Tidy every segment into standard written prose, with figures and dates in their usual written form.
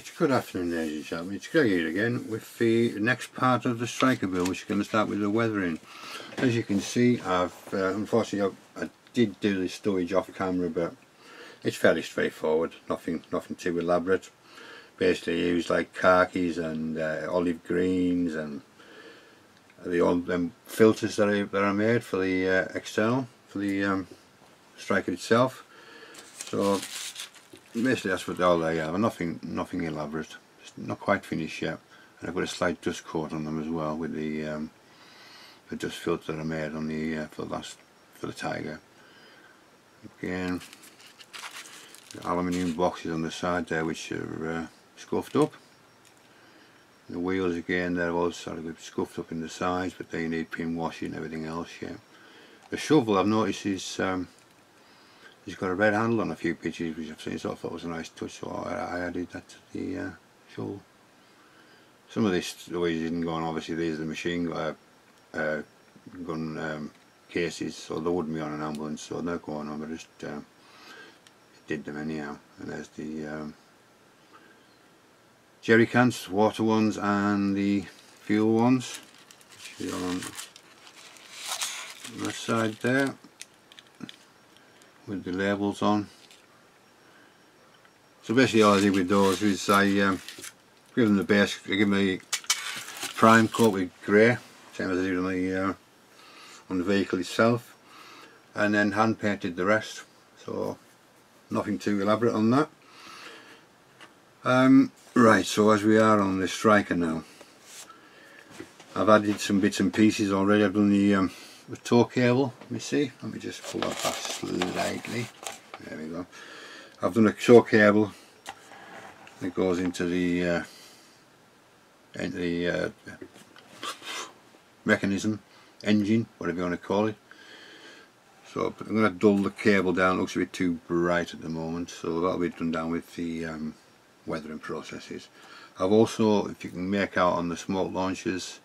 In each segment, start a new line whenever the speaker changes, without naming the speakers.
Right, good afternoon ladies and gentlemen, it's Greg here again with the next part of the Stryker build, which is going to start with the weathering. As you can see, unfortunately I did do the stowage off camera, but it's fairly straightforward, nothing too elaborate. Basically used like khakis and olive greens and the filters that are made for the external, for the Stryker itself. So basically that's what all they are, nothing elaborate, it's not quite finished yet. And I've got a slight dust coat on them as well with the dust filter that I made on the for the Tiger. Again, the aluminium boxes on the side there which are scuffed up. The wheels again, they're all sort of scuffed up in the sides, but they need pin washing and everything else. Yeah. The shovel I've noticed is it's got a red handle on a few pictures which I've seen, so I thought it was a nice touch, so I added that to the shovel. Some of this always didn't go on, obviously these are the machine gun cases, so they wouldn't be on an ambulance, so they're going on, but just did them anyhow. And there's the jerry cans, water ones and the fuel ones, which are on that side there, with the labels on. So basically all I did with those is I give them the base, I give them a prime coat with grey, same as I did on the vehicle itself, and then hand painted the rest, so nothing too elaborate on that. Right, so as we are on the Stryker now, I've added some bits and pieces already. I've done the tow cable, let me see, let me just pull that back slightly, there we go. I've done a tow cable that goes into the mechanism, engine, whatever you want to call it. So I'm going to dull the cable down, it looks a bit too bright at the moment, so that'll be done down with the weathering processes. I've also, if you can make out on the smoke launchers,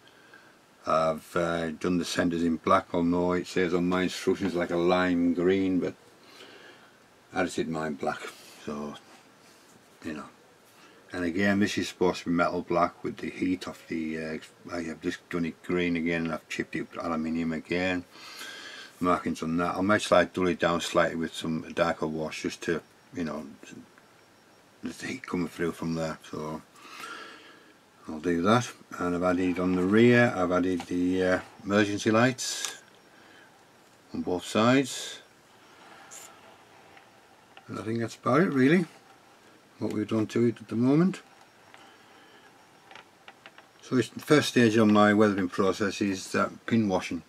I've done the centres in black, although it says on my instructions like a lime green, but I just did mine black, so you know. And again, this is supposed to be metal black with the heat of the I have just done it green again, and I've chipped it with aluminium again, markings on that. I might dull it down slightly with some darker wash just to, you know, there's the heat coming through from there, so I'll do that. And I've added on the rear, I've added the emergency lights on both sides, and I think that's about it really, what we've done to it at the moment. So the first stage on my weathering process is pin washing.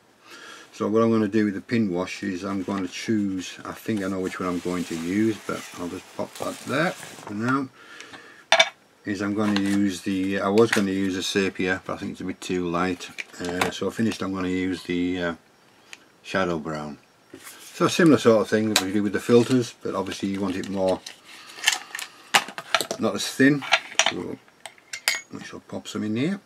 So what I'm going to do with the pin wash is I'm going to choose, I think I know which one I'm going to use, but I'll just pop that there for now. Is I'm going to use the, I was going to use a sepia, but I think it's a bit too light, so finished I'm going to use the shadow brown. So a similar sort of thing that we do with the filters, but obviously you want it more, not as thin, so I shall pop some in here.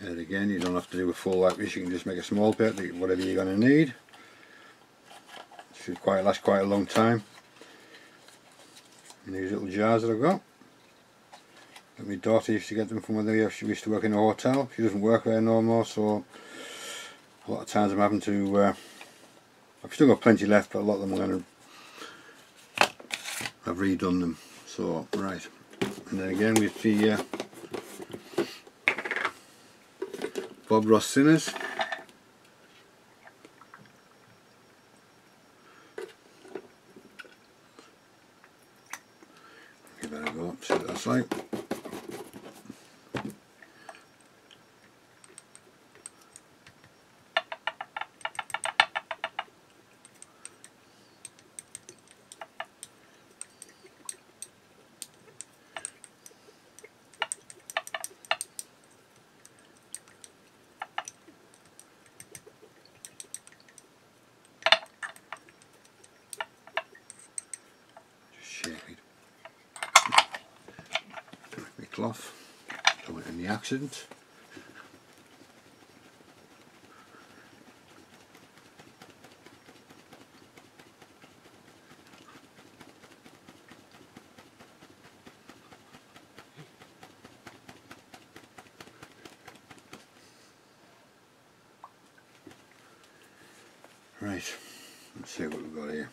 And again, you don't have to do a full like this, you can just make a small bit, whatever you're going to need. It should last quite a long time. And these little jars that I've got. And my daughter used to get them from when she used to work in a hotel. She doesn't work there no more, so a lot of times I'm having to, I've still got plenty left, but a lot of them I'm going to, I've redone them. So, right. And then again with the Bob Ross thinners. Give that a go, see what that's like. accident. Right, let's see what we've got here.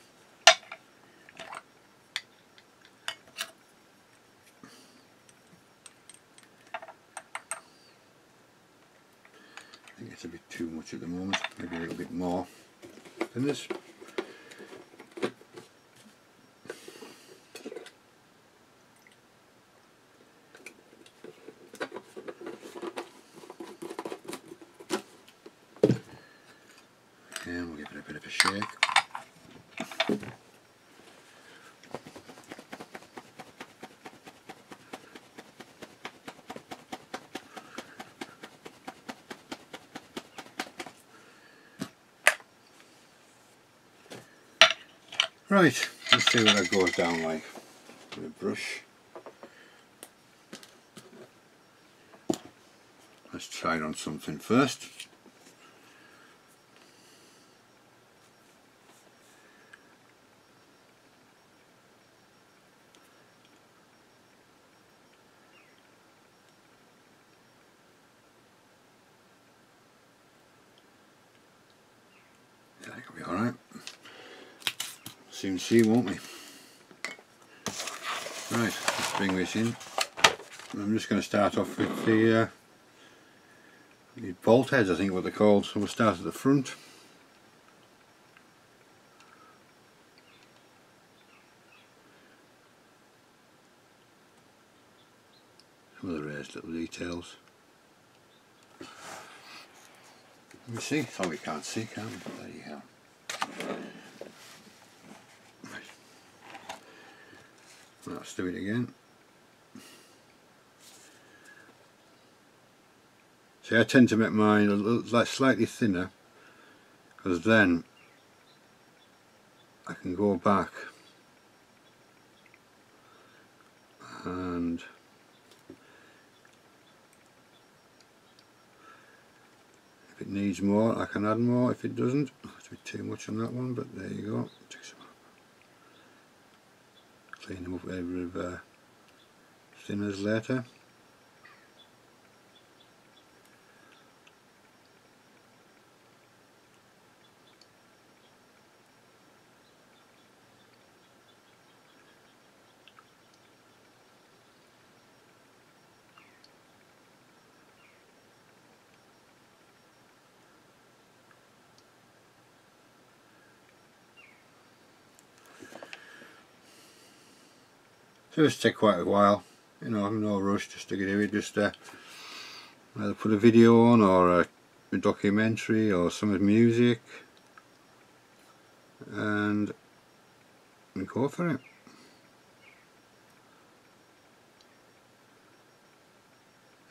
I think it's a bit too much at the moment, maybe a little bit more than this. And we'll give it a bit of a shake. Right, let's see what that goes down like with a brush. Let's try it on something first. That could be alright. Soon see, won't we? Right, let's bring this in. I'm just going to start off with the bolt heads, I think what they're called. So we'll start at the front. Some of the raised little details. Let me see. Oh, we can't see, can we? There you go. Let's do it again. See, I tend to make mine a little, like slightly thinner, because then I can go back and if it needs more I can add more. If it doesn't, it's a bit too much on that one, but there you go. Take some. Clean them up with a bit of thinners later. So this take quite a while, you know, I'm no rush just to get it, just either put a video on or a documentary or some music and go for it.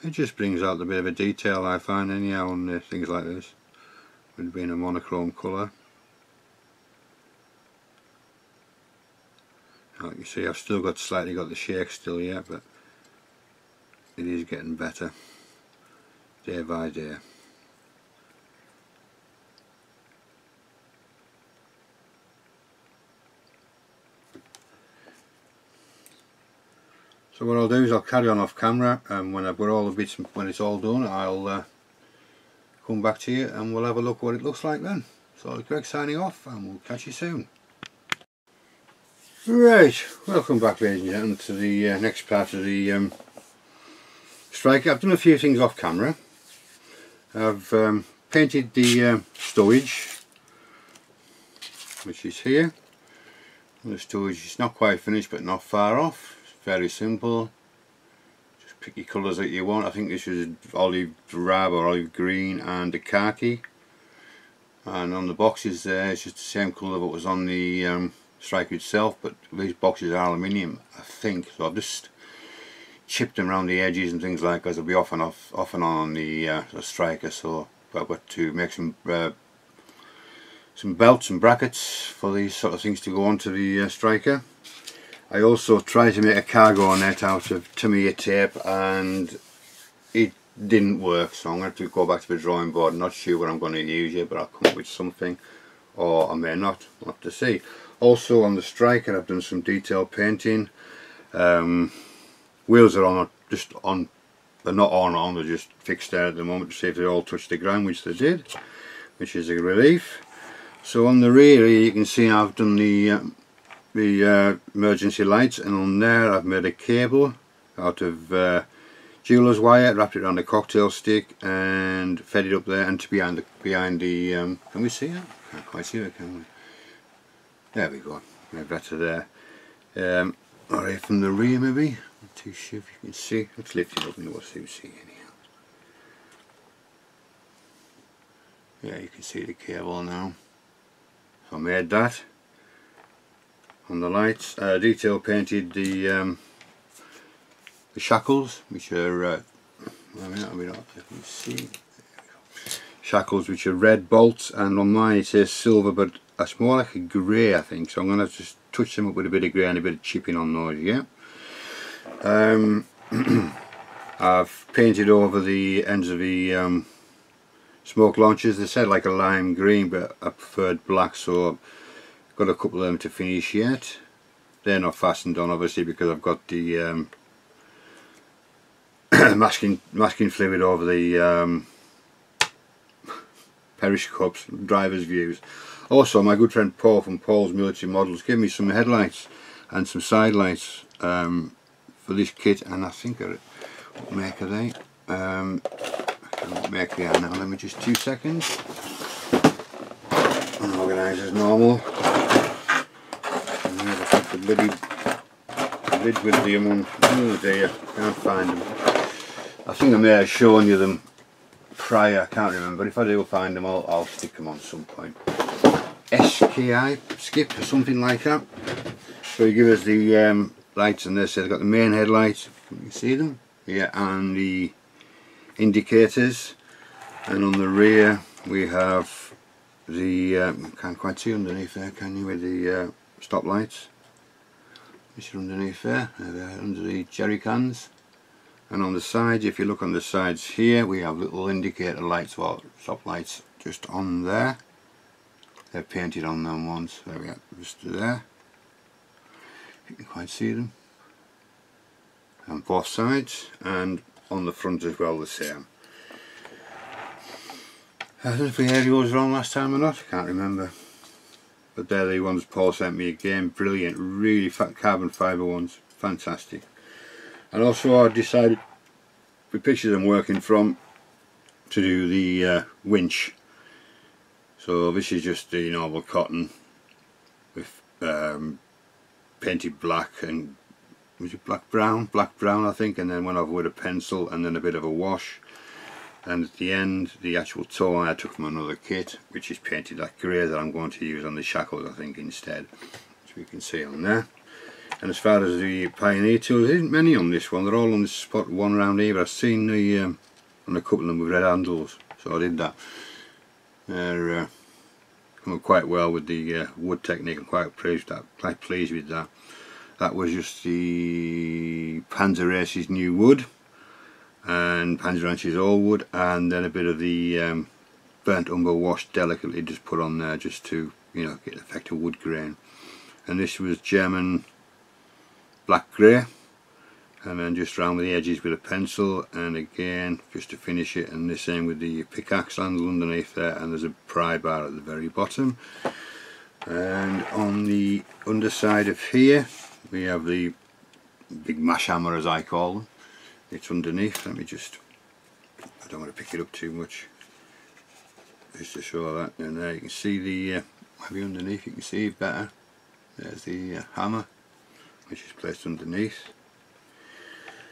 It just brings out a bit of a detail I find anyhow on things like this, with being a monochrome colour. Like you see, I've still got slightly got the shake still yet, but it is getting better day by day. So what I'll do is I'll carry on off camera, and when I've got all the bits, when it's all done, I'll come back to you and we'll have a look what it looks like then. So Greg signing off, and we'll catch you soon. Right, welcome back ladies and gentlemen to the next part of the Stryker. I've done a few things off camera. I've painted the stowage, which is here. And the stowage is not quite finished but not far off. It's very simple. Just pick your colours that you want. I think this is olive drab or olive green and a khaki. And on the boxes there it's just the same colour that was on the Stryker itself, but these boxes are aluminium, I think, so I've just chipped them around the edges and things like that, because they'll be off and on the Stryker, so I've got to make some belts and brackets for these sort of things to go onto the Stryker. I also tried to make a cargo net out of Tamiya tape, and it didn't work, so I'm going to have to go back to the drawing board. I'm not sure what I'm going to use yet, but I'll come up with something, or I may not. We'll have to see. Also on the Stryker I've done some detail painting. Wheels are on, just on, they're not on, they're just fixed there at the moment to see if they all touch the ground, which they did, which is a relief. So on the rear here you can see I've done the emergency lights, and on there I've made a cable out of jeweler's wire, wrapped it around a cocktail stick and fed it up there and to behind the can we see it? Can't quite see it, can we? There we go, we're better there. Alright, from the rear maybe, not too sure if you can see. Let's lift it up and we'll see anyhow. Yeah, you can see the cable now. So I made that on the lights. Detail painted the shackles, which are shackles which are red bolts, and on mine it says silver, but that's more like a grey I think, so I'm going to just touch them up with a bit of grey and a bit of chipping on those. Yeah. I've painted over the ends of the smoke launchers. They said like a lime green, but I preferred black, so I've got a couple of them to finish yet. They're not fastened on obviously because I've got the masking fluid over the periscopes, driver's views. Also my good friend Paul from Paul's Military Models gave me some headlights and some side lights for this kit, and I think what make are they? I can't make they are now, let me just 2 seconds. Unorganised as normal. And there I put the lid with the amount. Oh dear, can't find them. I think I may have shown you them prior, I can't remember. If I do find them I'll stick them on some point. SKI skip or something like that. So you give us the lights, and they say they've got the main headlights, can you see them? Yeah, and the indicators, and on the rear we have the can't quite see underneath there, can you, with the stop lights, which are underneath there, they're under the jerry cans. And on the sides, if you look on the sides here, we have little indicator lights, well, stop lights just on there. They're painted on them ones. There we are, just there. You can quite see them. On both sides, and on the front as well the same. I don't know if the aerials were on last time or not, I can't remember. But they're the ones Paul sent me again, brilliant, really fat carbon fibre ones, fantastic. And also I decided, with pictures I'm working from, to do the winch. So this is just the normal cotton with painted black, and was it black brown I think, and then went over with a pencil and then a bit of a wash. And at the end, the actual toe I took from another kit, which is painted that grey that I'm going to use on the shackles I think instead, which we can see on there. And as far as the Pioneer tools, there isn't many on this one, they're all on this spot one around here. I've seen the on a couple of them with red handles, so I did that. They're come up quite well with the wood technique. I'm quite pleased with that. That was just the Panzer Race's new wood and Panzer Ranch's old wood, and then a bit of the burnt umber washed delicately just put on there just to, you know, get the effect of wood grain. And this was German black grey, and then just round with the edges with a pencil, and again just to finish it, and the same with the pickaxe handle underneath there, and there's a pry bar at the very bottom. And on the underside of here we have the big mash hammer, as I call them. It's underneath, let me just, I don't want to pick it up too much, just to show that. And there you can see the maybe underneath you can see it better. There's the hammer, which is placed underneath.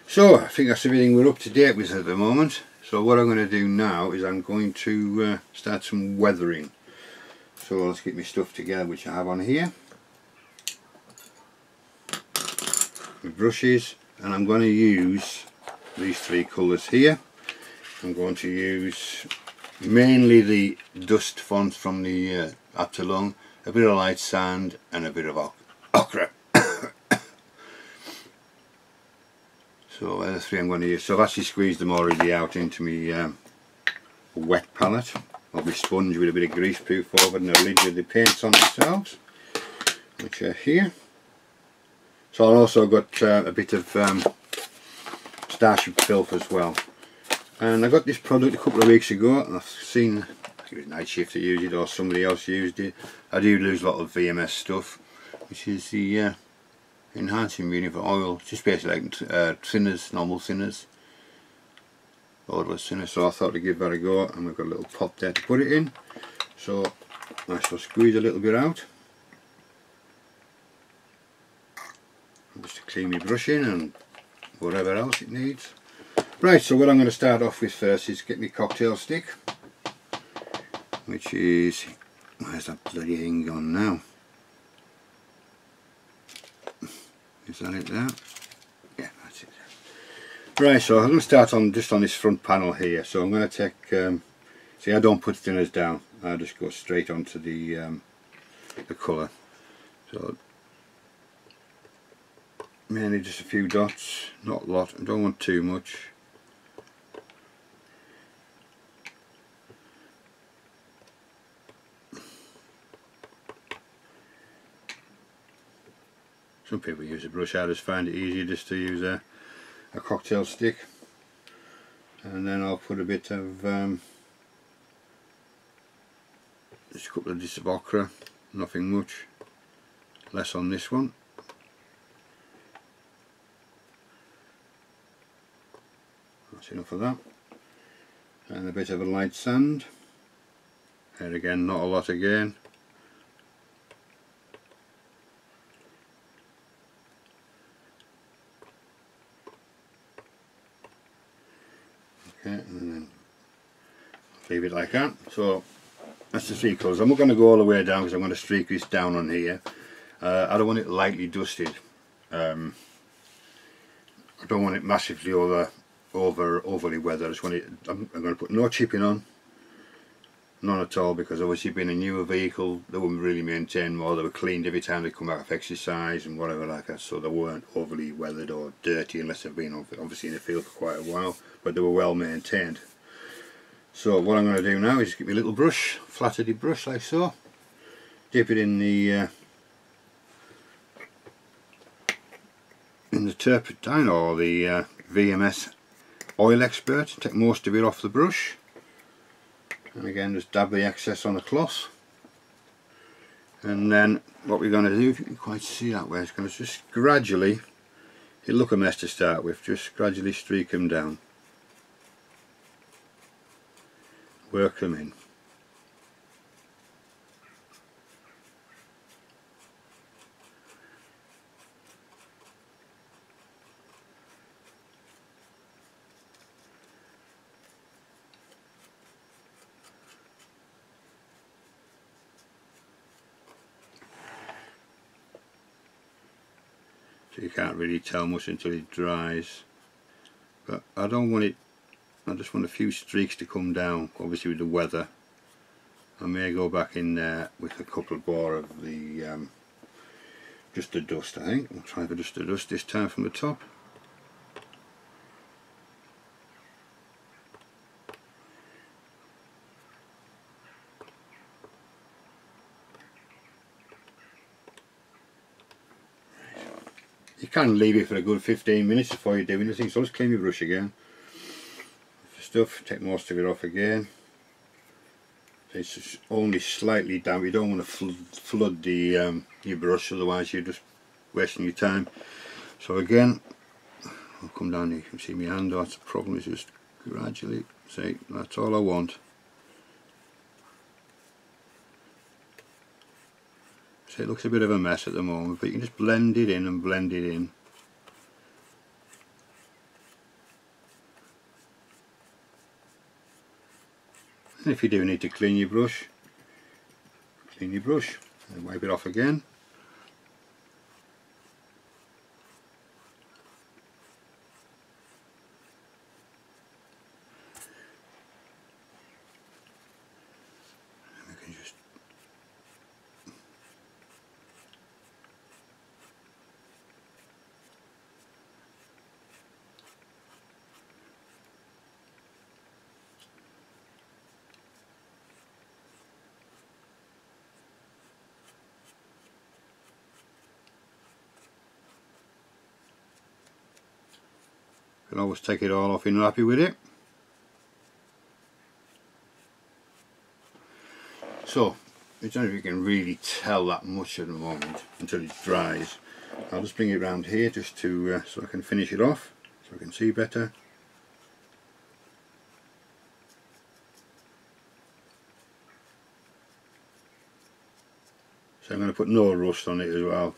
So I think that's everything we're up to date with at the moment. So what I'm going to do now is I'm going to start some weathering. So let's get my stuff together, which I have on here, with brushes, and I'm going to use these three colours here. I'm going to use mainly the dust fonts from the Absalon, a bit of light sand and a bit of ochre. So the three I'm going to use. So I've actually squeezed them already out into my wet palette. I'll be sponge with a bit of grease proof over and the lid with the paints on themselves, which are here. So I've also got a bit of Starship filth as well. And I got this product a couple of weeks ago and I've seen, I think it was Night Shift that used it or somebody else used it. I do lose a lot of VMS stuff, which is the enhancing medium for oil. It's just basically like thinners, normal thinners, odorless thinners. So I thought to give that a go, and we've got a little pot there to put it in. So I shall squeeze a little bit out, just to clean my brush in and whatever else it needs. Right, so what I'm going to start off with first is get my cocktail stick, which is, where's that bloody thing gone now? Is that it there? Yeah, that's it. Right, so I'm going to start on just on this front panel here. So I'm going to take, see, I don't put thinners down, I just go straight onto the colour. So mainly just a few dots, not a lot, I don't want too much. Some people use a brush, I just find it easier just to use a cocktail stick. And then I'll put a bit of just a couple of discs of ochre, nothing much, less on this one. That's enough of that. And a bit of a light sand, and again not a lot again. Okay, and then leave it like that. So that's the three colours. I'm not going to go all the way down because I'm going to streak this down on here. I don't want it lightly dusted. I don't want it massively overly weathered. I just want it. I'm going to put no chipping on, none at all, because obviously being a newer vehicle, they wouldn't really maintain more. They were cleaned every time they come out of exercise and whatever like that, so they weren't overly weathered or dirty unless they've been obviously in the field for quite a while, but they were well maintained. So what I'm going to do now is get my little brush, flat-headed brush like so, dip it in the turpentine or the VMS oil expert, take most of it off the brush, and again just dab the excess on the cloth. And then what we're going to do, if you can quite see that way, it's going to just gradually, it'll look a mess to start with, just gradually streak them down, work them in. So you can't really tell much until it dries, but I don't want it, I just want a few streaks to come down. Obviously with the weather I may go back in there with a couple more of the just the dust. I think I'll try for just the dust this time from the top. You can leave it for a good 15 minutes before you do anything, so let's clean your brush again. Stuff, take most of it off again. It's just only slightly damp, you don't want to flood the your brush, otherwise you're just wasting your time. So again, I'll come down here, you can see my hand, that's the problem, is just gradually, see, that's all I want. So it looks a bit of a mess at the moment, but you can just blend it in and blend it in. And if you do need to clean your brush and wipe it off again. And we can just can always take it all off if you're not happy with it. So I don't know if you can really tell that much at the moment until it dries. I'll just bring it around here just to so I can finish it off, so I can see better. So I'm going to put no rust on it as well.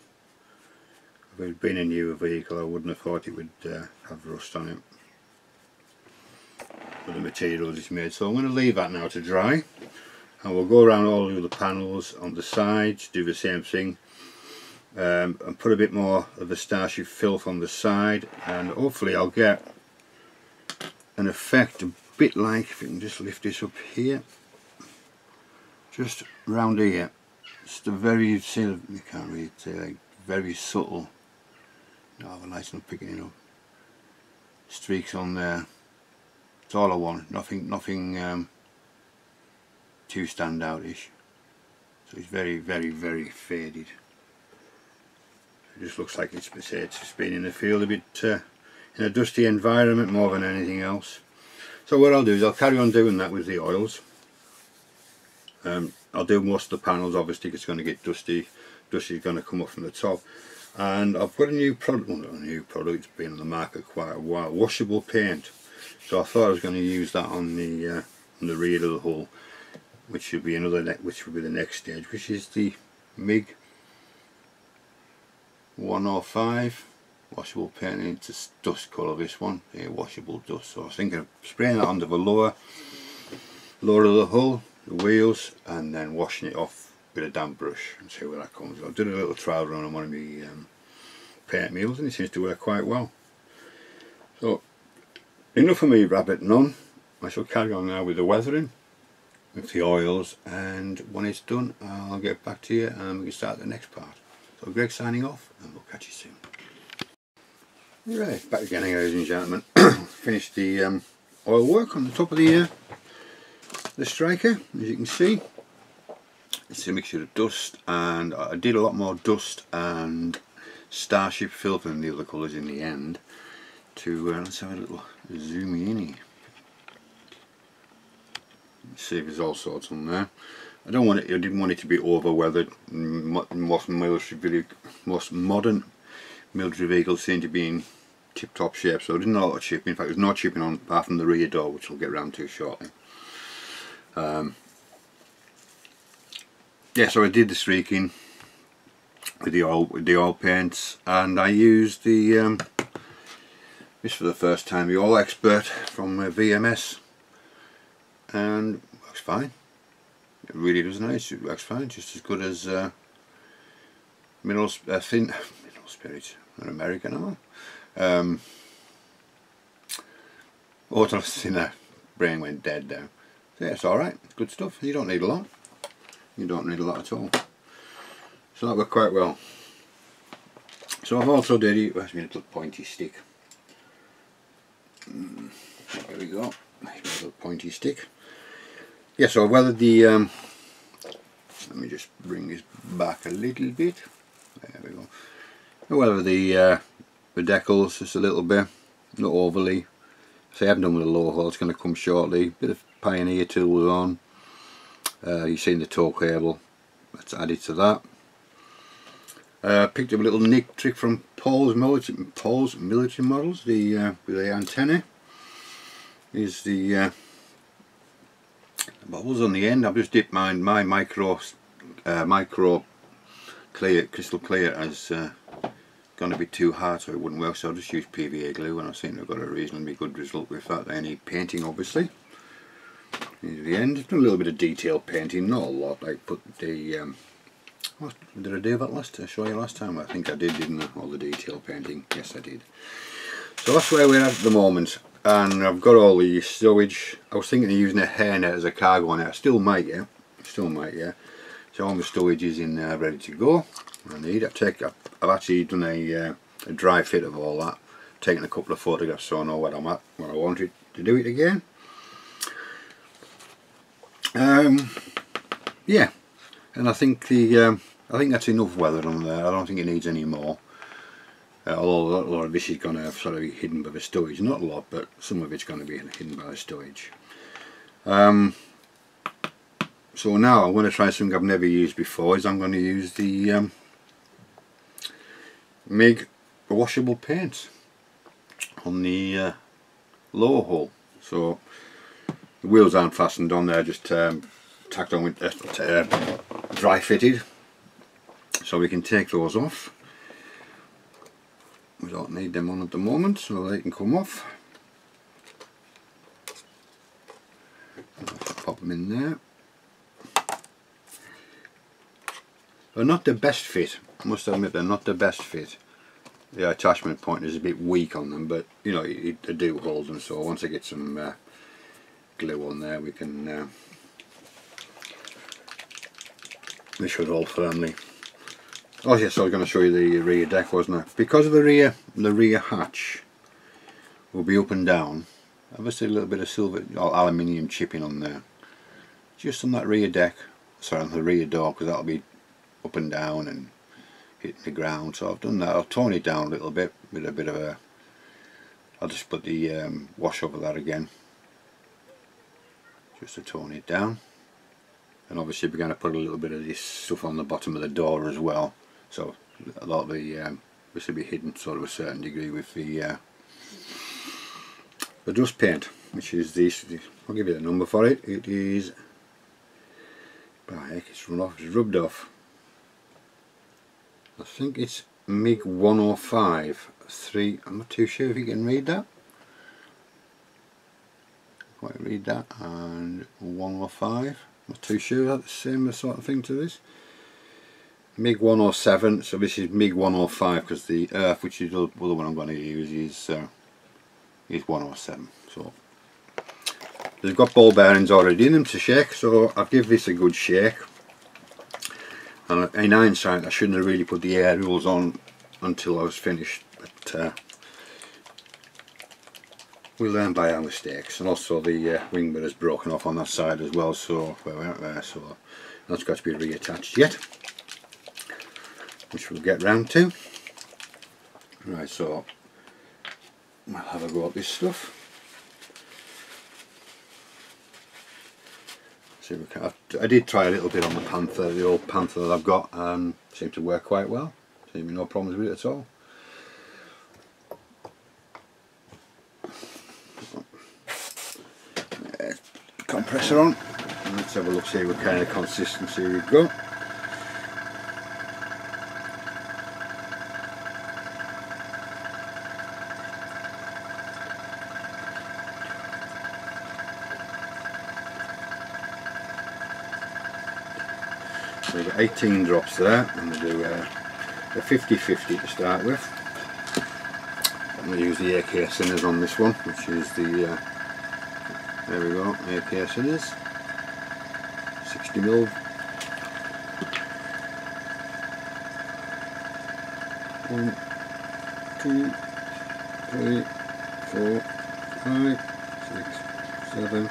If it had been a newer vehicle I wouldn't have thought it would have rust on it, with the materials it's made. So I'm going to leave that now to dry, and we'll go around all the other panels on the sides, do the same thing, and put a bit more of the Starship filth on the side, and hopefully I'll get an effect a bit like, if you can just lift this up here, just round here. Just a very, you can't really say, like very subtle. No, the light's not picking it up. Streaks on there. That's all I want. Nothing too standoutish. So it's very, very, very faded. It just looks like it's been in the field a bit in a dusty environment more than anything else. So what I'll do is I'll carry on doing that with the oils. I'll do most of the panels obviously because it's going to get dusty. Dust is going to come up from the top. And I've got a new product, well not a new product, it's been on the market quite a while, washable paint. So I thought I was going to use that on the rear of the hull, which should be which will be the next stage, which is the MEV 105 washable paint. It's dust colour, this one, washable dust. So I was thinking of spraying that onto the lower of the hull, the wheels, and then washing it off with a damp brush and see where that comes. I did a little trial run on one of my paint meals and it seems to work quite well. So enough of me rabbiting on. I shall carry on now with the weathering, with the oils, and when it's done I'll get back to you and we can start the next part. So Greg signing off, and we'll catch you soon. Right, back again, ladies and gentlemen. Finished the oil work on the top of the Stryker, as you can see. It's a mixture of dust, and I did a lot more dust and Starship filth than the other colours in the end. To let's have a little zoom in here. See if there's all sorts on there. I didn't want it to be over weathered. Most modern military vehicles seem to be in tip top shape, so I didn't know a lot of chipping. In fact, there's no chipping on apart from the rear door, which we'll get round to shortly. Yeah, so I did the streaking with the oil paints, and I used the this for the first time, the Oil Expert from VMS, and it works fine. It really does nice. It works fine, just as good as mineral spirits. An American, auto thinner. Brain went dead now. So yeah, it's all right. Good stuff. You don't need a lot. You don't need a lot at all. So that worked quite well. So I've also did it. Where's my little pointy stick? There we go. There's my little pointy stick. Yeah, so I've weathered the. Let me just bring this back a little bit. There we go. I weathered the decals just a little bit, not overly. So I haven't done with a low hull. It's going to come shortly. Bit of Pioneer tools on. You've seen the tow cable. Let's add it to that. Picked up a little nick trick from Paul's military models. The with the antenna is the bubbles on the end. I've just dipped my micro clear, crystal clear, as going to be too hard, so it wouldn't work. So I'll just use PVA glue, and I think I've got a reasonably good result with that. I need painting, obviously. Near the end, I've done a little bit of detail painting, not a lot. Like put the did I do that show you last time? I think I did, didn't I? All the detail painting. Yes, I did. So that's where we're at the moment, and I've got all the stowage. I was thinking of using a hairnet as a cargo net. I still might, yeah. Still might, yeah. So all my stowage is in there, ready to go. I've actually done a dry fit of all that. Taken a couple of photographs so I know what I'm at when I wanted to do it again. Yeah, and I think that's enough weathered on there. I don't think it needs any more. Although a lot of this is going to sort of be hidden by the stowage. Not a lot, but some of it's going to be hidden by the stowage. So now I'm going to try something I've never used before. Is I'm going to use the MEV washable paint on the lower hull. So the wheels aren't fastened on there, just tacked on with dry fitted. So we can take those off. We don't need them on at the moment, so they can come off. Pop them in there. They're not the best fit, I must admit, they're not the best fit. The attachment point is a bit weak on them, but you know, they do hold them, so once I get some glue on there, we can they should hold firmly. Oh yes, I was going to show you the rear deck, wasn't I? Because of the rear hatch will be up and down. Obviously a little bit of silver or aluminium chipping on there, just on that rear deck, sorry, on the rear door, because that'll be up and down and hitting the ground. So I've done that. I've torn it down a little bit with a bit of a, I'll just put the wash over that again, just to tone it down. And obviously we're going to put a little bit of this stuff on the bottom of the door as well, so a lot of the this will be hidden sort of a certain degree with the dust paint, which is this. I'll give you the number for it. It is, by heck, it's run off, it's rubbed off. I think it's MEV 1053. I'm not too sure if you can read that. Quite read that. And 105. Not too sure that's the same sort of thing to this. MEV 107. So this is MEV 105 because the earth, which is the other one I'm going to use, is 107. So they've got ball bearings already in them to shake. So I'll give this a good shake. And in hindsight, I shouldn't have really put the aerials on until I was finished, but we learn by our mistakes. And also the wing mirror's broken off on that side as well, so where we aren't there, so that's got to be reattached yet, which we'll get round to. Right, so we'll have a go at this stuff. I did try a little bit on the Panther, the old Panther that I've got, and seemed to work quite well. Seemed to be no problems with it at all. Compressor on. And let's have a look, see what kind of consistency we've got. So we've got 18 drops there, and we'll do a 50-50 to start with. I'm going to use the AK Sinners on this one, which is the, there we go, AK Sinners, 60mm. 1, 2, 3, 4, 5, 6, 7,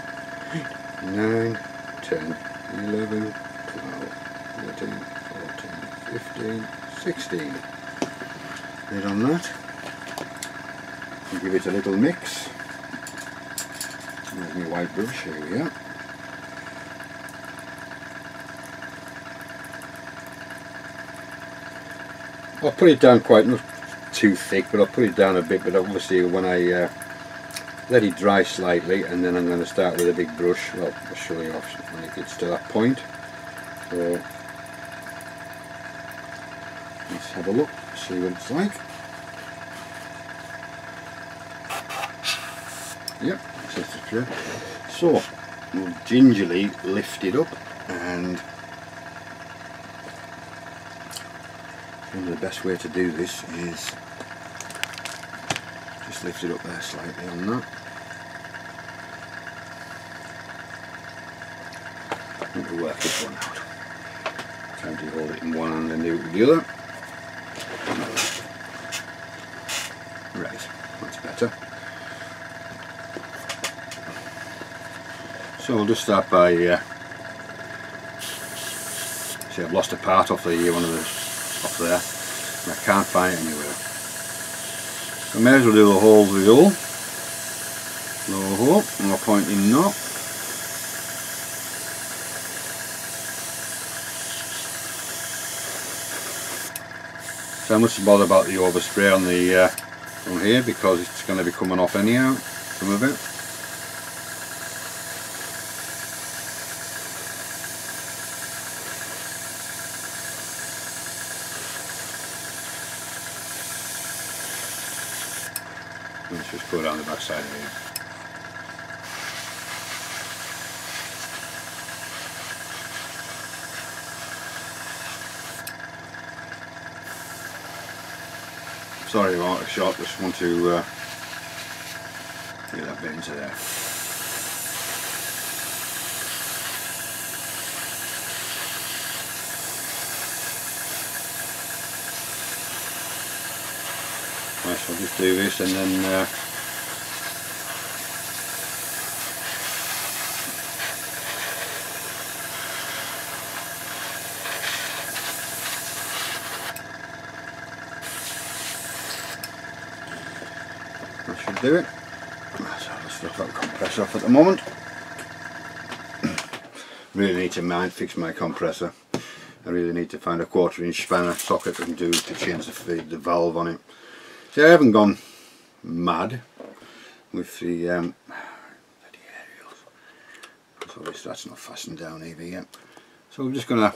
8, 9, 10, 11, 12, 13, 14, 15, 16. Lid on that. And give it a little mix. There's my white brush, here we are. I'll put it down quite, not too thick, but I'll put it down a bit, but obviously when I let it dry slightly, and then I'm going to start with a big brush. Well, I'll show you off when it gets to that point. So let's have a look, see what it's like. Yep, that's true. So we'll gingerly lift it up, and the best way to do this is just lift it up there slightly on that. Let me work this one out. Time to hold it in one hand and do it with the other. Right, that's better. So we'll just start by see, I've lost a part off the one of the off there, and I can't find it anywhere. I may as well do the holes with all. Lower hole, no point in not. So I mustn't bother about the overspray on the on here, because it's going to be coming off anyhow, some of it. Let's just go down the back side of here. Sorry about the shot, just want to get that bit into there. Right, so I'll just do this and then that should do it. So I'll just look at the compressor off at the moment. Really need to fix my compressor. I really need to find a 1/4 inch spanner socket and do to change the valve on it. See, I haven't gone mad with the aerials. So that's not fastened down either yet. So I'm just gonna,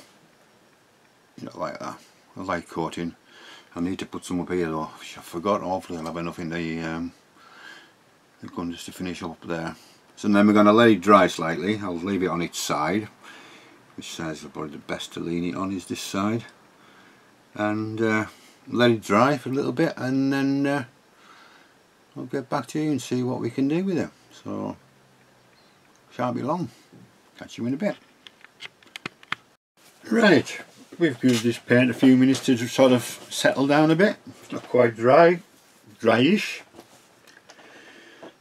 like that, a light coating. I need to put some up here though, which I forgot. Hopefully I'll have enough in the gun just to finish up there. So then we're going to let it dry slightly. I'll leave it on its side. Which side is probably the best to lean it on, is this side. And let it dry for a little bit, and then I'll get back to you and see what we can do with it. So, shan't be long. Catch you in a bit. Right, we've given this paint a few minutes to sort of settle down a bit. It's not quite dry, dryish.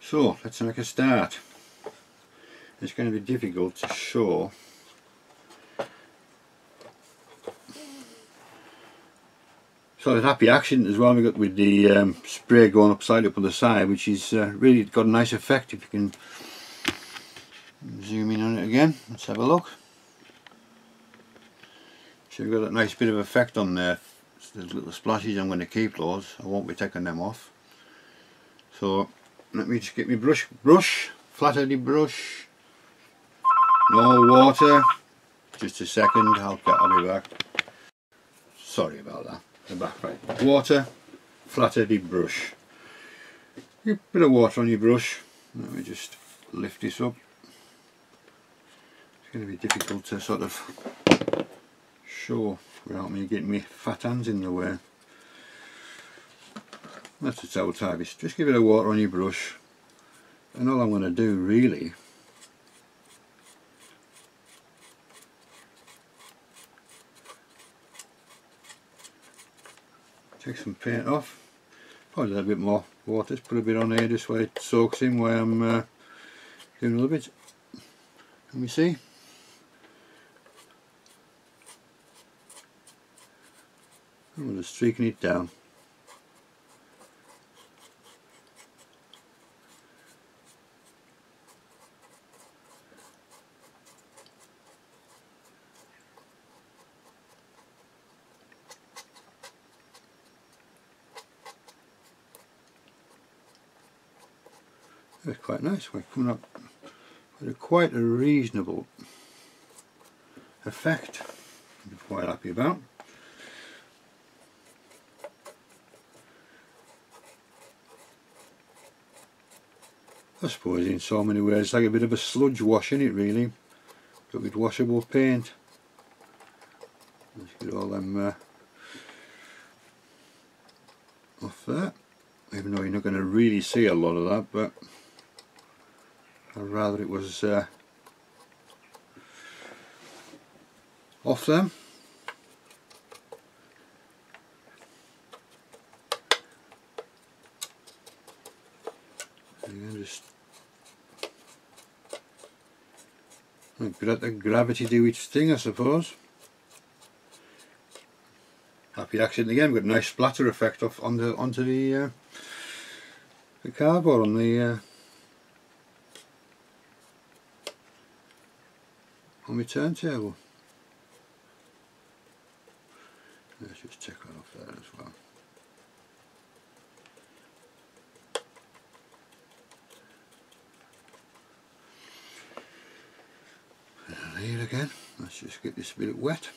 So let's make a start. It's going to be difficult to show sort of happy accident as well. We got with the spray going upside up on the side, which is really got a nice effect. If you can zoom in on it again, let's have a look. So we've got a nice bit of effect on there. There's little splashes. I'm going to keep those. I won't be taking them off. So let me just get my brush, flat-headed brush. No water. Just a second. I'll be back. Sorry about that. The back, right. Water, flat-headed brush. A bit of water on your brush. Let me just lift this up. It's going to be difficult to sort of show without me getting my fat hands in the way. That's just how tight this. Just give it a water on your brush, and all I'm going to do really take some paint off. Probably a little bit more water. Just put a bit on here, this way it soaks in where I'm doing a little bit. Can we see? I'm just streaking it down. That's quite nice. We're coming up with quite a reasonable effect. I'm quite happy about. I suppose in so many ways it's like a bit of a sludge wash in it really, but with washable paint. Let's get all them off there, even though you're not going to really see a lot of that, but I'd rather it was off them. And just let the gravity do its thing, I suppose. Happy accident again. We've got a nice splatter effect off onto the the cardboard on the on my turntable. Let's just check that off there as well. And here again, let's just get this a bit wet.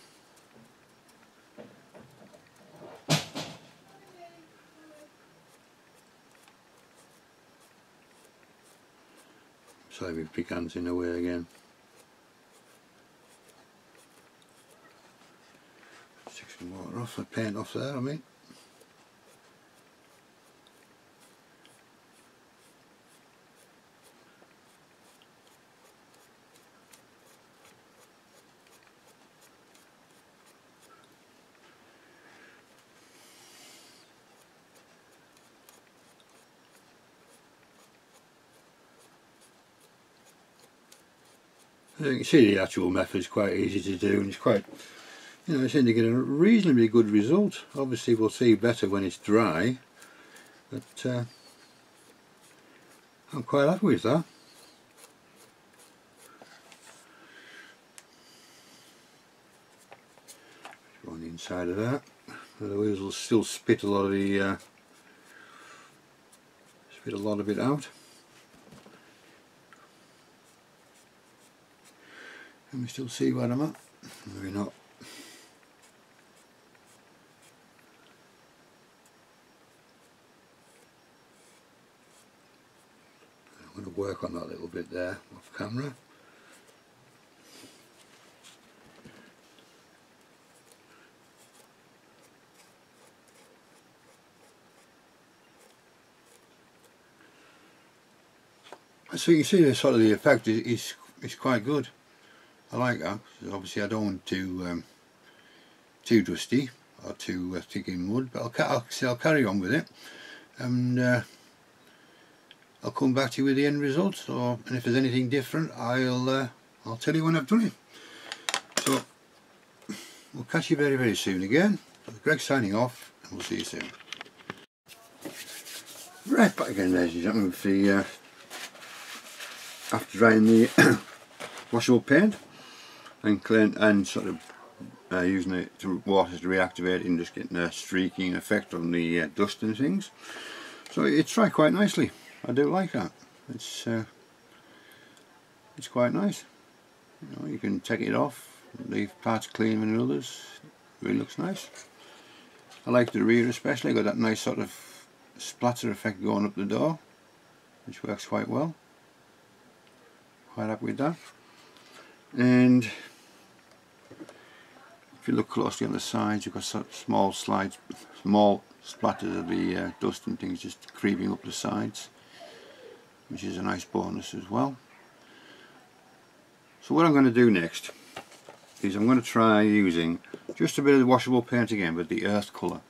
Sorry, my big hand's in the way again. Stick some water off, the paint off there, I mean. As you can see, the actual method is quite easy to do, and it's quite, you know, I seem to get a reasonably good result. Obviously we'll see better when it's dry, but I'm quite happy with that. On the inside of that, the wheels will still spit a lot of the spit a lot of it out. Can we still see where I'm at? Maybe not. I'm going to work on that little bit there off camera. So you can see the sort of the effect is quite good. I like that. So obviously I don't want too dusty or too thick in mud, but I'll carry on with it, and I'll come back to you with the end result. And if there's anything different, I'll tell you when I've done it. So we'll catch you very, very soon again. Greg signing off, and we'll see you soon. Right, back again, ladies and gentlemen, with the after drying the washable paint and sort of using it to water to reactivate it and just getting a streaking effect on the dust and things. So it's dried quite nicely. I do like that. It's quite nice. You know, you can take it off, leave parts clean and others. It really looks nice. I like the rear especially. Got that nice sort of splatter effect going up the door, which works quite well. Quite happy with that. And if you look closely on the sides, you've got small slides, small splatters of the dust and things just creeping up the sides, which is a nice bonus as well. So what I'm going to do next is I'm going to try using just a bit of the washable paint again, but the earth colour,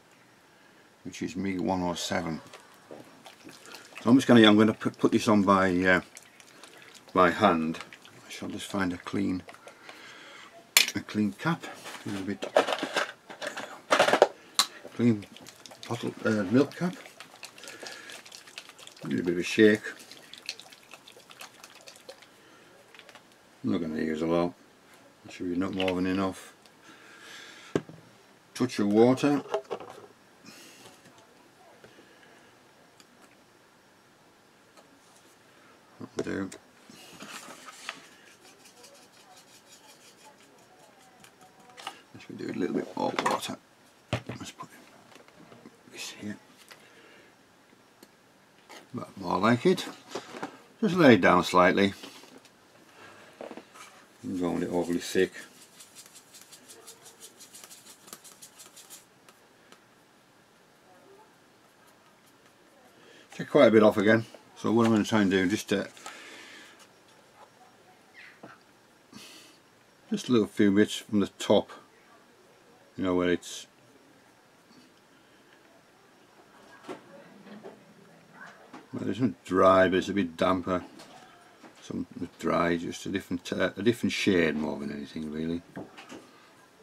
which is MEV 107. So I'm going to put this on by hand. I shall just find a clean cap, a little bit clean bottle milk cap, a little bit of a shake. I'm not going to use a lot. It should be not more than enough. Touch of water. That'll do. Let's do a little bit more water. Let's put this here. But more like it. Just lay it down slightly. Don't want it overly thick. Take quite a bit off again. So what I'm going to try and do, just a little few bits from the top, you know, where it's isn't dry, but it's a bit damper. Some dry, just a different shade more than anything really.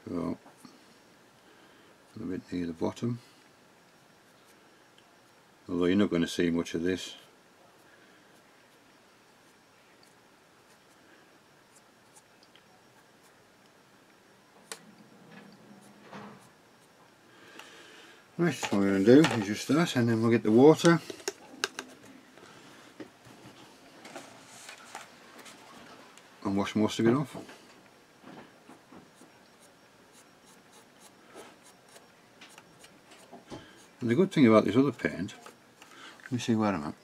So a bit near the bottom. although you're not going to see much of this. Right, so what we're going to do is just that, and then we'll get the water. And wash most of it off. And the good thing about this other paint, let me see where I'm at.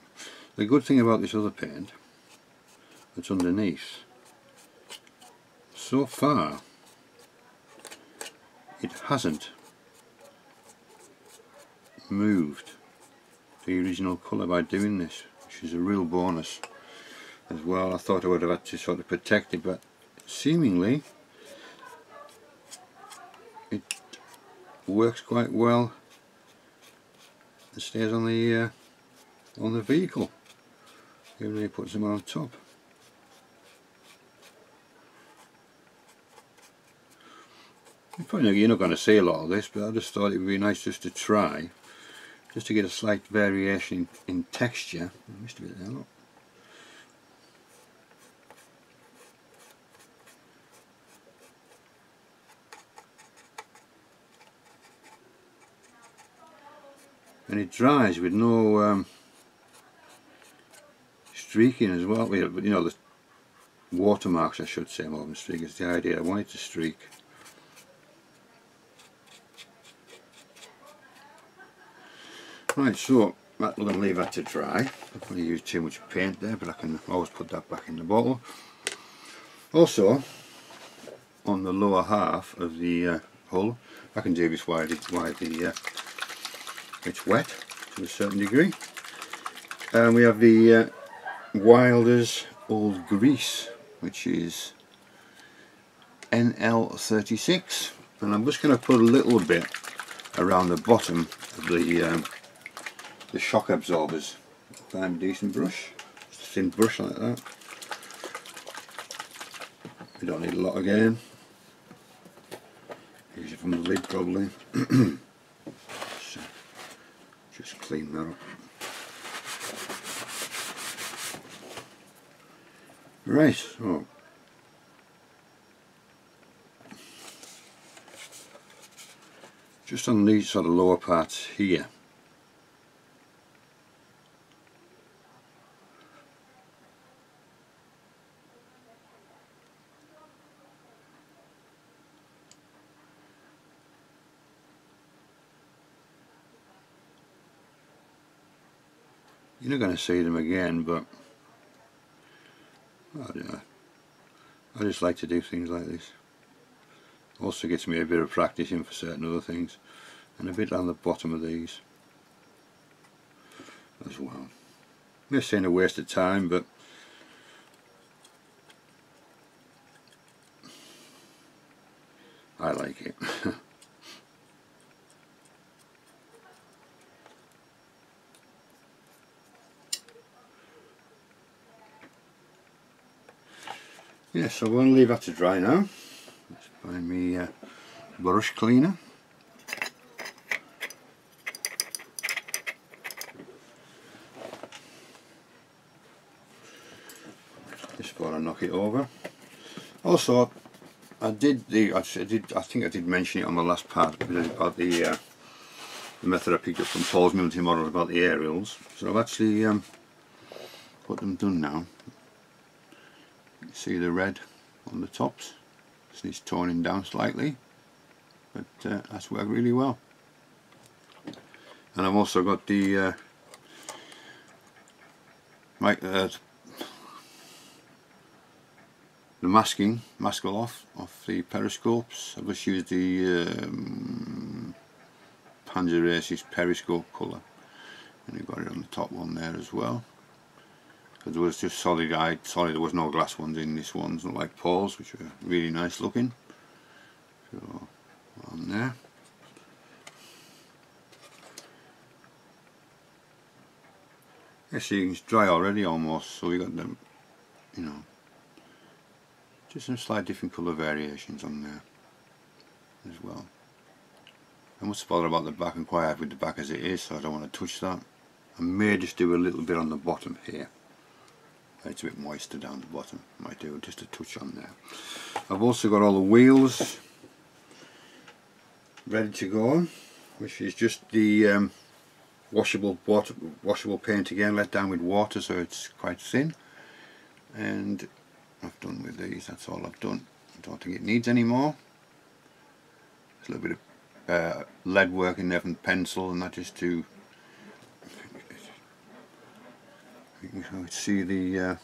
The good thing about this other paint that's underneath, so far it hasn't moved the original colour by doing this, which is a real bonus as well. I thought I would have had to sort of protect it, but seemingly it works quite well. It stays on the vehicle, even though he puts them on top. You're not going to see a lot of this, but I just thought it would be nice just to try, just to get a slight variation in texture. I missed a bit there, look. And it dries with no streaking as well. You know, the watermarks, I should say, more than streak is the idea. I want it to streak. Right, so we're going to leave that to dry. I'm going to use too much paint there, but I can always put that back in the bottle. Also, on the lower half of the hull, I can do this while it's wet to a certain degree. And we have the Wilder's Old Grease, which is NL36, and I'm just going to put a little bit around the bottom of the shock absorbers. Find a decent brush, just a thin brush like that. We don't need a lot again. Use it from the lid probably. So, just clean that up. Right, so just on these sort of lower parts here, you're not going to see them again, but I don't know. I just like to do things like this. Also gets me a bit of practice in for certain other things, and a bit on the bottom of these as well. I'm just saying a waste of time, but I like it. Yeah, so we're going to leave that to dry now. Let's find me brush cleaner. Just before I knock it over. Also, I think I did mention it on the last part about the method I picked up from Paul's Military Models about the aerials. So I've actually got them done now. See the red on the tops, just needs toning down slightly, but that's worked really well. And I've also got the mask off the periscopes. I've just used the Panzer Races periscope colour, and you've got it on the top one there as well. There was just solid, there was no glass ones in this one's, not like Paul's, which were really nice looking. So on there. Yeah, so you can dry already almost, so we got them, you know, just some slight different colour variations on there as well. I'm not bothered about the back, and quite happy with the back as it is, so I don't want to touch that. I may just do a little bit on the bottom here. It's a bit moister down the bottom. Might do just a touch on there. I've also got all the wheels ready to go, which is just the washable paint again, let down with water so it's quite thin. And I've done with these. That's all I've done. I don't think it needs any more. There's a little bit of lead work in there from pencil, and that just to you can see the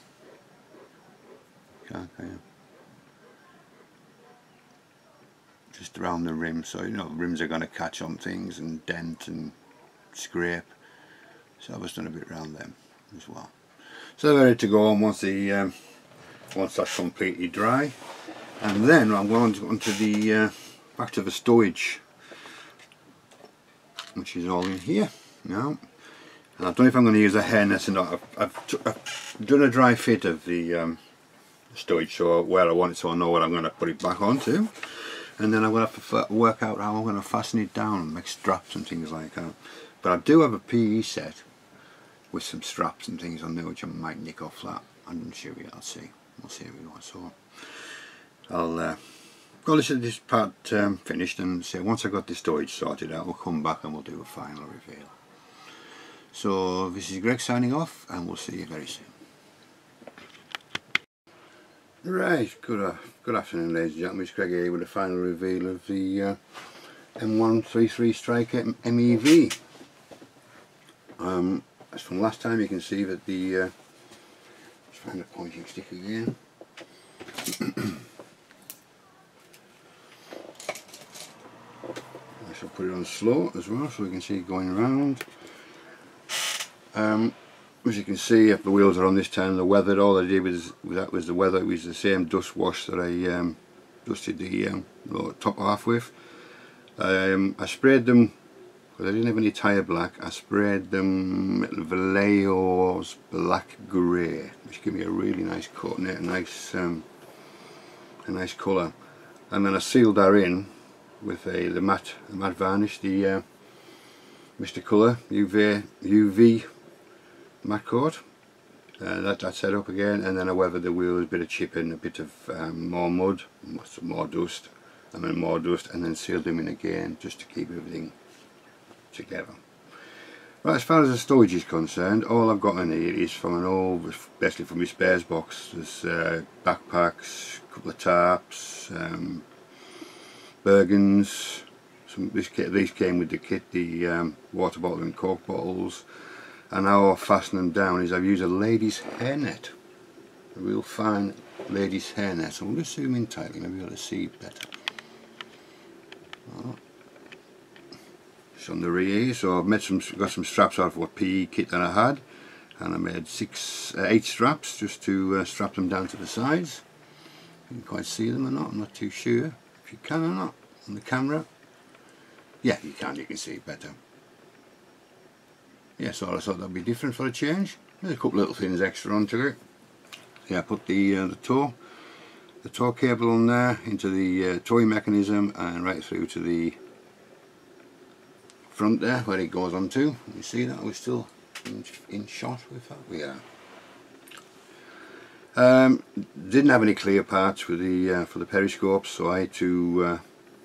just around the rim, so you know the rims are going to catch on things and dent and scrape, so I've just done a bit around them as well. So they're ready to go on once that's completely dry, and then I'm going on to the back to the stowage, which is all in here now. And I don't know if I'm going to use a hairnet or not. I've done a dry fit of the stowage, so where I want it, so I know what I'm going to put it back onto. And then I'm going to have to work out how I'm going to fasten it down, make straps and things like that. But I do have a PE set with some straps and things on there, which I might nick off that. I'm not sure yet. I'll see. We'll see how we go. So I'll go listen to this part finished, and say once I got the stowage sorted out, we'll come back and we'll do a final reveal. So this is Greg signing off, and we'll see you very soon. Right, good afternoon ladies and gentlemen, it's Greg here with the final reveal of the M1133 Stryker MEV. As from last time, you can see that the let's find a pointing stick again. I shall put it on slow as well so we can see it going around. As you can see, if the wheels are on this time, the weathered. All I did was the weather. It was the same dust wash that I dusted the top half with. I sprayed them, because I didn't have any tyre black, I sprayed them Vallejo's black grey, which gave me a really nice coat in it, a nice colour. And then I sealed that in with the matte varnish, the Mr. Colour UV matte coat. That set up again, and then I weathered the wheels, a bit of chipping, a bit of more mud, some more dust, and then more dust, and then sealed them in again just to keep everything together. Right, as far as the storage is concerned, all I've got in here is from an old, basically from my spares box. There's backpacks, a couple of tarps, Bergens. These came with the kit, the water bottle and Coke bottles. And how I fasten them down is I've used a lady's hairnet, a real fine lady's hairnet. So I'm going to zoom in tightly, maybe you'll be able to see it better. It's on the rear here, so I've got some straps out of what PE kit that I had, and I made 8 straps just to strap them down to the sides. You can quite see them or not, I'm not too sure if you can or not on the camera. Yeah, you can see it better. Yeah, so I thought that'd be different for a change. There's a couple little things extra onto it. Yeah, I put the tow cable on there into the towing mechanism and right through to the front there where it goes onto. You see that we're still in shot with that. We are. Didn't have any clear parts for the periscopes, so I had to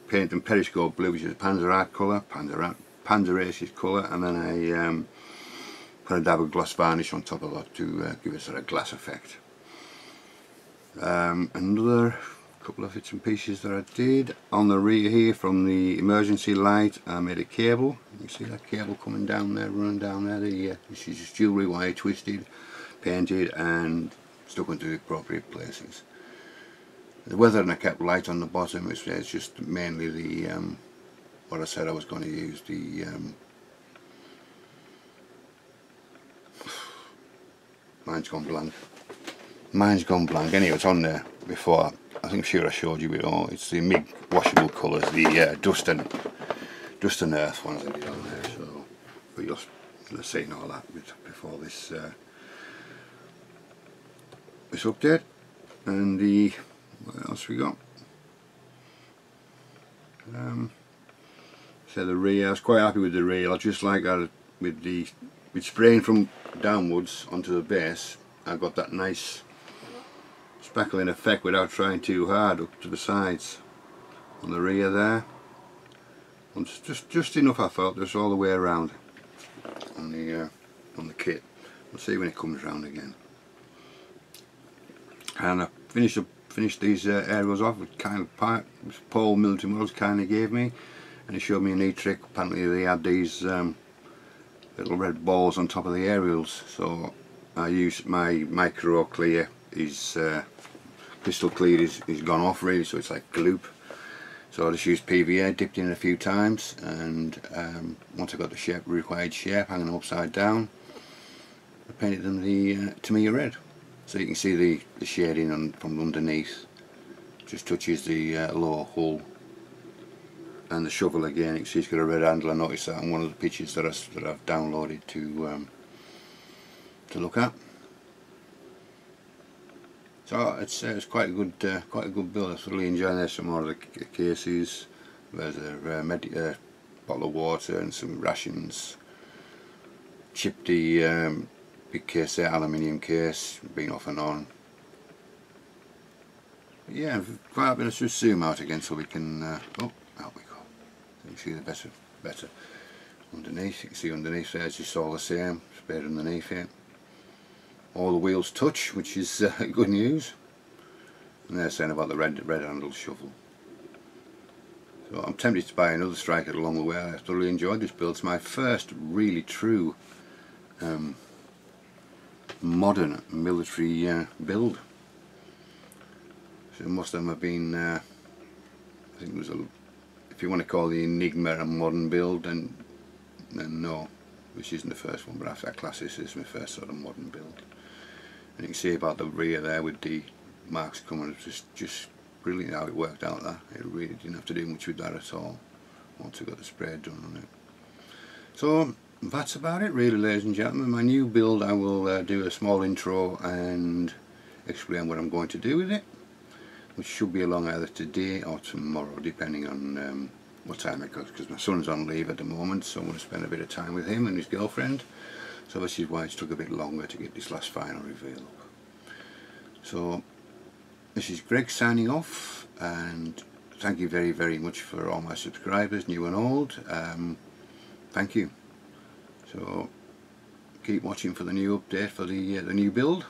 paint them periscope blue, which is Panzer colour, Panzer Ace's colour, and then I put a dab of gloss varnish on top of that to give it sort of glass effect. Another couple of bits and pieces that I did on the rear here, from the emergency light, I made a cable. You see that cable coming down there, running down there. This is just jewellery wire, twisted, painted, and stuck into the appropriate places. The weather, and I kept light on the bottom. It's just mainly the what I said I was going to use, the mine's gone blank. Anyway, it's on there before. I think sure I showed you it all. It's the MEV washable colours, the dust and earth ones I did on there. So, but you'll have seen all that before this update. And the what else we got? So the rear, I was quite happy with the rear. I just like that with the with spraying from downwards onto the base, I got that nice spackling effect without trying too hard up to the sides. On the rear there, just enough I felt, just all the way around on the kit. We'll see when it comes round again. And I finished these aerials off with kind of pipe which Paul Military Models kind of gave me, and he showed me a neat trick. Apparently they had these little red balls on top of the aerials, so I used my micro clear. His crystal clear is gone off really, so it's like gloop. So I just used PVA, dipped in a few times, and once I got the required shape, hanging them upside down, I painted them the Tamiya red. So you can see the shading from underneath. Just touches the lower hull, and the shovel again. You can see it's got a red handle. I noticed that on one of the pictures that I've downloaded to look at. So it's quite a good build. I thoroughly enjoyed. There's some more of the cases. There's a bottle of water and some rations. Chipped the big case there, aluminium case, been off and on. But yeah, quite happy. Let's just zoom out again so we can. Oh, out we go. So you can see the better underneath. You can see underneath there, it's just all the same. Sprayed underneath it. All the wheels touch, which is good news. And they're saying about the red handle shovel. So I'm tempted to buy another Stryker along the way. I thoroughly enjoyed this build. It's my first really true modern military build. So most of them have been, I think it was if you want to call the Enigma a modern build, then no, which isn't the first one, but after that class this is my first sort of modern build. And you can see about the rear there with the marks coming, it's just brilliant how it worked out there. It really didn't have to do much with that at all once I got the spray done on it. So that's about it really, ladies and gentlemen. My new build, I will do a small intro and explain what I'm going to do with it, which should be along either today or tomorrow, depending on what time it goes, because my son's on leave at the moment, so I'm going to spend a bit of time with him and his girlfriend. So this is why it took a bit longer to get this last final reveal up. So this is Greg signing off, and thank you very, very much for all my subscribers, new and old. Thank you. So keep watching for the new update for the new build,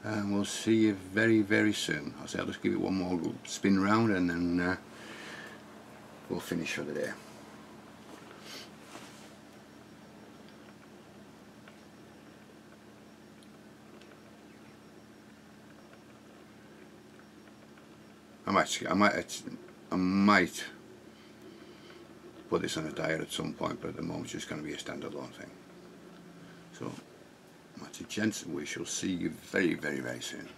and we'll see you very, very soon. I'll just give it one more spin round, and then we'll finish for the day. I might put this on a diet at some point, but at the moment it's just going to be a standalone thing. So, my gents, we shall see you very, very, very soon.